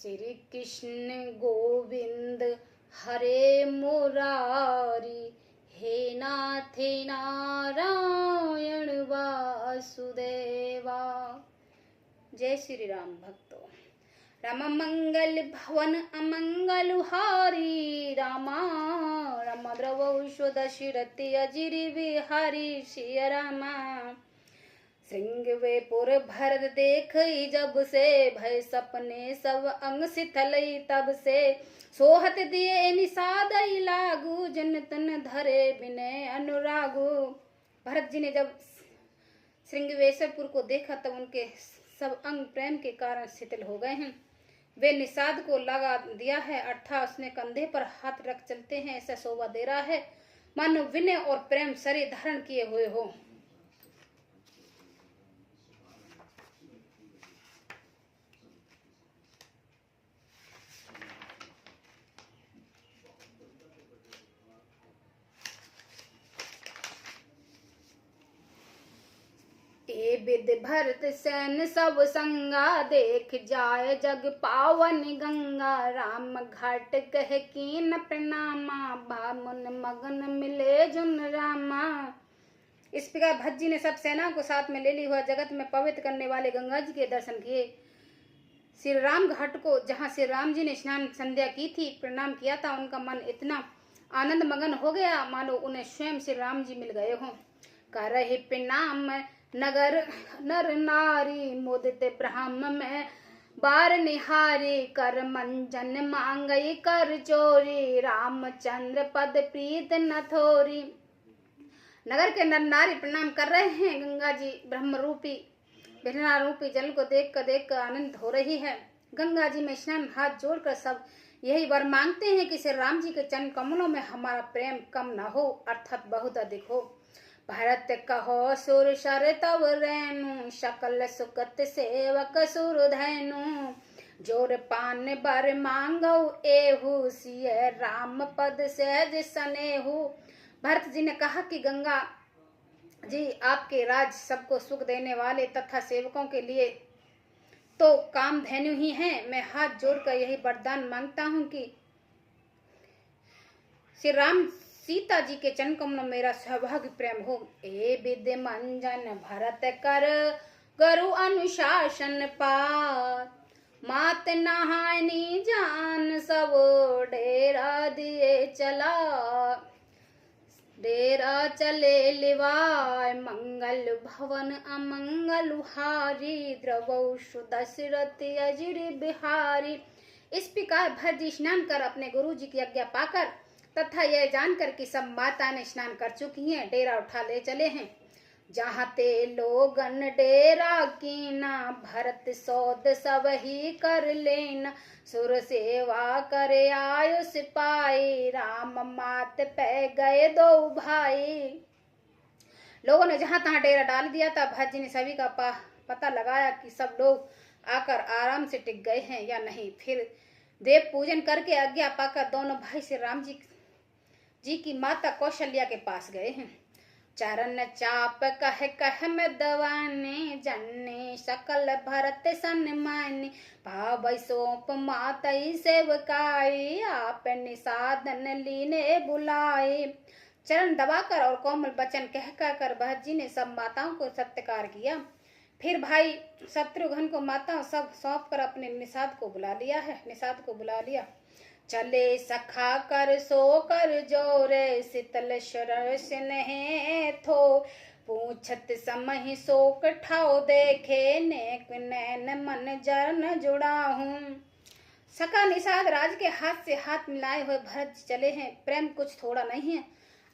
श्री कृष्ण गोविंद हरे मुरारी, हे नाथ नारायण वासुदेवा। जय श्री राम भक्तों। राम मंगल भवन अमंगल हारी, रामा राम द्रवौ दशरथि अजिरि बिहारी, श्री रामा। श्रृंग वेपुर भरत देखई जब से, भय सपने सब अंग सिथलई तब से। सोहत दिए निषादई लागू, जन तन धरे विनय अनुरागु। भरत जी ने जब श्रृंगवेश्वरपुर को देखा तब उनके सब अंग प्रेम के कारण शिथिल हो गए हैं। वे निषाद को लगा दिया है, अर्थात उसने कंधे पर हाथ रख चलते हैं, ऐसा शोभा दे रहा है मानो विनय और प्रेम शरीर धारण किए हुए हो। ए विद भरत सैन सब संगा, देख जाय जग पावन गंगा। राम घाट कह कीन प्रणामा, भामुन मगन मिले जुन रामा। इस प्रकार भरत जी ने सब सेना को साथ में ले ली हुआ जगत में पवित्र करने वाले गंगा जी के दर्शन किए। श्री राम घाट को जहाँ श्री राम जी ने स्नान संध्या की थी, प्रणाम किया था, उनका मन इतना आनंद मगन हो गया मानो उन्हें स्वयं श्री राम जी मिल गए हों। करहि प्रणाम नगर नर नारी, मुदित ब्रह्म में बार निहारी। कर मंजन मांगई कर चोरी, रामचंद्र पद प्रीत न थोरी। नगर के नर नारी प्रणाम कर रहे हैं। गंगा जी ब्रह्म रूपी बिरना रूपी जल को देख कर आनंद हो रही है। गंगा जी में स्नान हाथ जोड़कर सब यही वर मांगते हैं कि श्री राम जी के चरण कमलों में हमारा प्रेम कम न हो, अर्थात बहुत अधिक हो। भरत कहो सुर सर तव रेणु, सकल सुकत सेवक सुर धैनु। जोर पान बर मांगो एहू, सिय राम पद सहज सनेहू। भरत जी ने कहा कि गंगा जी आपके राज सबको सुख देने वाले तथा सेवकों के लिए तो कामधेनु ही हैं। मैं हाथ जोड़कर यही वरदान मांगता हूँ कि श्री राम सीता जी के चरण कमलों में मेरा सौभाग्य प्रेम हो। ए विद मंजन भरत कर गरु अनुशासन पार, मात नहानी जान सब डेरा दिए चला। डेरा चले लिवाय मंगल भवन अमंगल हारी, द्रवौ दशरथि अजिरि बिहारी। इस प्रकार भरत जी स्नान कर अपने गुरु जी की आज्ञा पाकर तथा यह जानकर कि सब माता ने स्नान कर चुकी हैं, डेरा उठा ले चले हैं। जहाँ ते लोगन डेरा कीना, भरत सौद सब ही कर लेना। सुर सेवा करे आयुष पाई, राम मात पे गए दो भाई। लोगों ने जहाँ तहाँ डेरा डाल दिया था। भरत जी ने सभी का पता लगाया कि सब लोग आकर आराम से टिक गए हैं या नहीं। फिर देव पूजन करके आज्ञा पाकर दोनों भाई श्री राम जी की माता कौशल्या के पास गए हैं। चरण चाप कह में दवाने, जन्ने सकल भरत सन्मानी। भाव सौंप मातई सेवकाई, आप निषादन लीने बुलाए। चरण दबाकर और कोमल वचन कहकर भरत जी ने सब माताओं को सत्कार किया। फिर भाई शत्रुघ्न को माता सब सौंप कर अपने निषाद को बुला लिया। चले सखा कर सो कर जोरे, शीतल शरण स्नेह थो। पूछत समय शोक ठाओ देखे, नेक नैन मन जन जुड़ा हूँ। सखा निषाद राज के हाथ से हाथ मिलाए हुए भरत जी चले हैं। प्रेम कुछ थोड़ा नहीं है,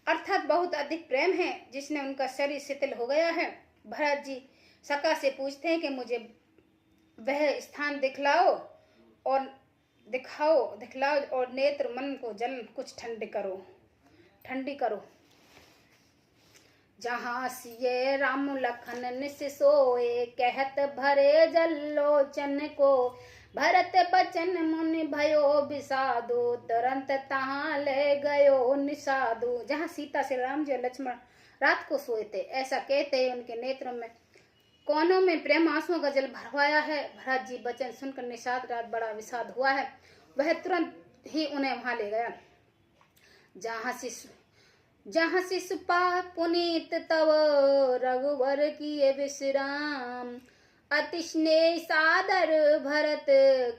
अर्थात बहुत अधिक प्रेम है जिसने उनका शरीर शिथिल हो गया है। भरत जी सखा से पूछते हैं कि मुझे वह स्थान दिखलाओ और नेत्र मन को जल कुछ ठंडी करो। जहाँ सिए राम लखन निस सोए, कहत भरे जल लोचन को। भरत बचन मुनि भयो बिसादो, तुरंत तहाँ ले गयो निषादो। जहाँ सीता श्री राम जी और लक्ष्मण रात को सोए थे, ऐसा कहते हैं उनके नेत्रों में कोनों में प्रेम आंसुओं का जल भरवाया है। भरत जी वचन सुनकर निषाद राज बड़ा विषाद हुआ है। वह तुरंत ही उन्हें वहां ले गया जहाँ शिशुपा पुनीत तव रघुवर किए विश्राम। अति स्नेह सादर भरत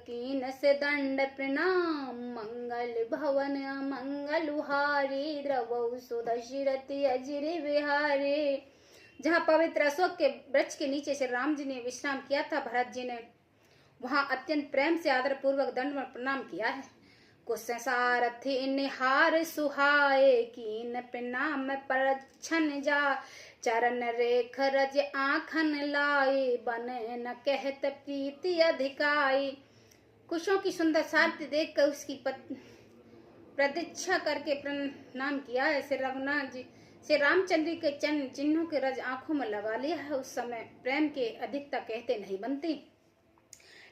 कीन से दंड प्रणाम। मंगल भवन मंगलहारी द्रवौ सुदशरथि अजिर बिहारी। जहाँ पवित्र अशोक के वृक्ष के नीचे श्री राम जी ने विश्राम किया था, भरत जी ने वहां अत्यंत प्रेम से आदर पूर्वक दंडवत प्रणाम किया है। कुछ सारथी निहार सुहाए कीन प्रणाम परछन जा। चरण रेख रज आखन लाई बन न कहत प्रीति अधिकाई। कुशों की सुंदर सारथी देखकर उसकी प्रतीक्षा करके प्रणाम किया है। श्री रघुनाथ जी श्री रामचंद्र के चरण चिन्हों के रज आंखों में लगा लिया है। उस समय प्रेम के अधिकता कहते नहीं बनती।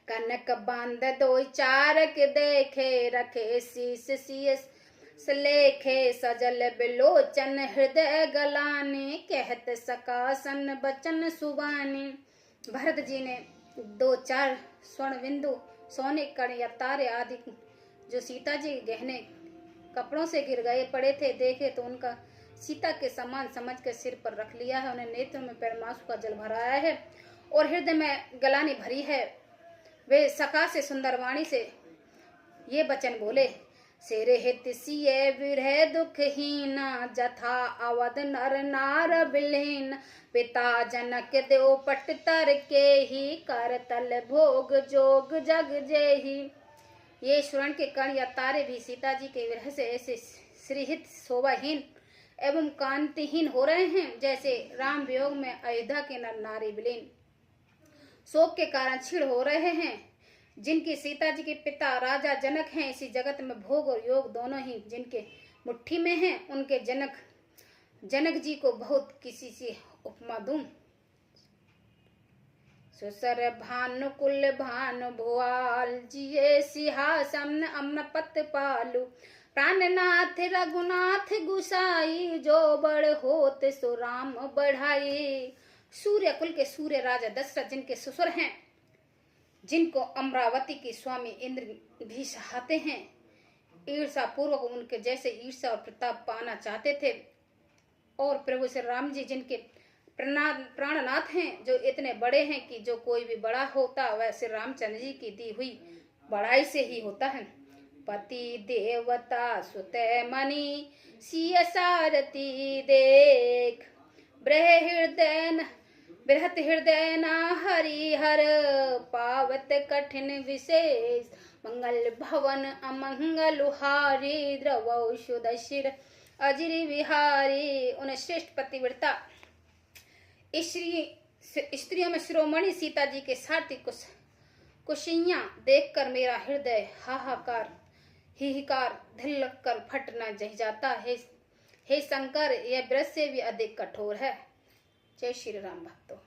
कनक बांध दो चारक देखे रखे शीस शीस लेखे। सजल बिलोचन हृदय गलाने कहत सकासन बचन सुबानी। भरत जी ने 2-4 स्वर्ण बिंदु सोने कण या तारे आदि जो सीता जी के गहने कपड़ों से गिर गए पड़े थे देखे तो उनका सीता के समान समझकर सिर पर रख लिया है। उन्हें नेत्रों में पैरमासु का जल भराया है और हृदय में गलानी भरी है। वे सखा से सुंदर वाणी से ये वचन बोले। सेरे हित सिए विरह दुखहीना जथा अवध नर नार बिलीन। पिता जनक देव पट तर के ही कर तल भोग जोग जग जेही। ये स्वर्ण के कण या तारे भी सीता जी के विरह से ऐसे श्रीहित शोभाहीन एवं कांतिहीन हो रहे हैं जैसे राम वियोग में अयोध्या के नर नारी विलीन शोक के कारण क्षीण हो रहे हैं। जिनकी सीता जी के पिता राजा जनक हैं, इसी जगत में भोग और योग दोनों ही जिनके मुट्ठी में हैं, उनके जनक जी को बहुत किसी से उपमा दूं। सुसर भानु कुल भानु भुआल जिये सिंहासन अमन पत पालू। प्राणनाथ रघुनाथ गुसाई जो बड़ होत सो राम बढ़ाई। सूर्य कुल के सूर्य राजा दशरथ जिनके ससुर हैं, जिनको अमरावती के स्वामी इंद्र भी सहाते हैं, ईर्षा पूर्वक उनके जैसे ईर्षा और प्रताप पाना चाहते थे। और प्रभु श्री राम जी जिनके प्राणनाथ हैं, जो इतने बड़े हैं कि जो कोई भी बड़ा होता वह श्री रामचंद्र जी की दी हुई बड़ाई से ही होता है। पति देवता सुत मणि सिय सारथी देख। बृहत हृदय ना हरिहर पावत कठिन विशेष। मंगल भवन अमंगलहारी द्रवौ सुदशिर अजिर विहारी। उन्हें श्रेष्ठ पतिव्रता स्त्रियों में शिरोमणि सीता जी के सारथी कुशियां देखकर मेरा हृदय हिहिकार धिलक कर फट न जह जाता है। हे शंकर, यह ब्रज से भी अधिक कठोर है। जय श्री राम भक्तों।